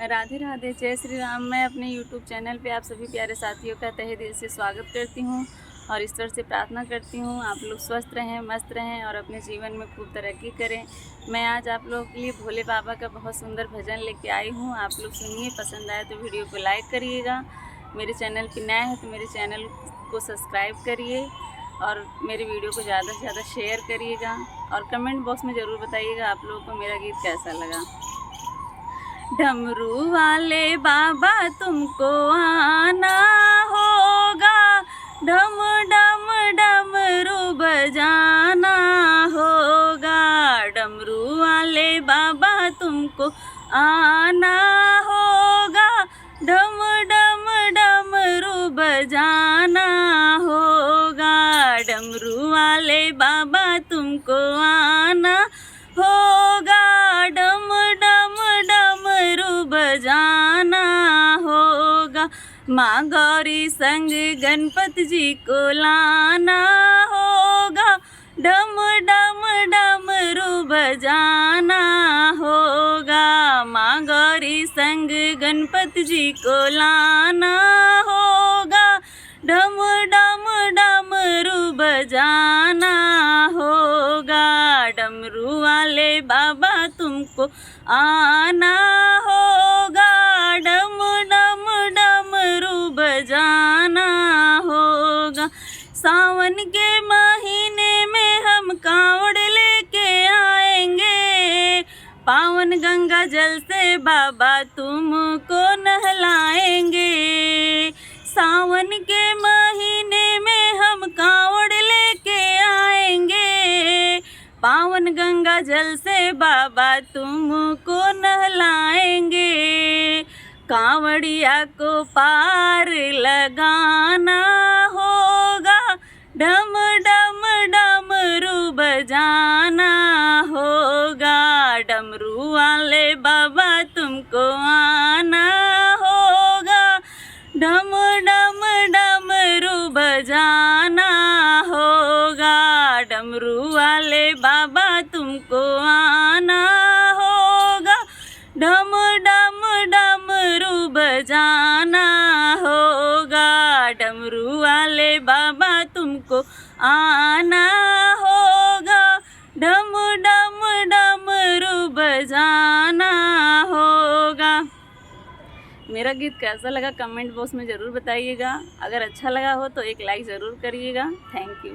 राधे राधे, जय श्री राम। मैं अपने YouTube चैनल पे आप सभी प्यारे साथियों का तहे दिल से स्वागत करती हूँ और ईश्वर से प्रार्थना करती हूँ आप लोग स्वस्थ रहें, मस्त रहें और अपने जीवन में खूब तरक्की करें। मैं आज आप लोगों के लिए भोले बाबा का बहुत सुंदर भजन लेके आई हूँ। आप लोग सुनिए, पसंद आए तो वीडियो को लाइक करिएगा। मेरे चैनल पर नया है तो मेरे चैनल को सब्सक्राइब करिए और मेरे वीडियो को ज़्यादा से ज़्यादा शेयर करिएगा और कमेंट बॉक्स में ज़रूर बताइएगा आप लोगों को मेरा गीत कैसा लगा। डमरू वाले बाबा तुमको आना होगा, डम डम डमरू बजाना होगा। डमरू वाले बाबा तुमको आना होगा, डम डम डमरू बजाना होगा। डमरू वाले बाबा तुमको आना होगा, डम डम डमरू बजाना होगा। माँ गौरी संग गणपति जी को लाना होगा, डम डम डमरू बजाना होगा। माँ गौरी संग गणपति जी को लाना होगा, डम डम डमरू बजाना होगा। डमरू वाले बाबा तुमको आना होगा, डम डम डमरू बजाना होगा। सावन के महीने में हम कांवड़ लेके आएंगे, पावन गंगा जल से बाबा तुमको नहलाएंगे। सावन के महीने में हम कांवड़ लेके आएंगे, पावन गंगा जल से बाबा तुमको नहलाएंगे। कांवड़िया को पार लगाना होगा, डम डम डमरू बजाना होगा। डमरू वाले बाबा तुमको आना होगा, डम डम डमरू बजाना होगा। डमरू वाले बाबा तुमको आना होगा, डम डम डमरू बजाना होगा। डमरू वाले बाबा तुमको आना होगा, डम डम डमरू बजाना होगा। मेरा गीत कैसा लगा कमेंट बॉक्स में ज़रूर बताइएगा। अगर अच्छा लगा हो तो एक लाइक ज़रूर करिएगा। Thank you.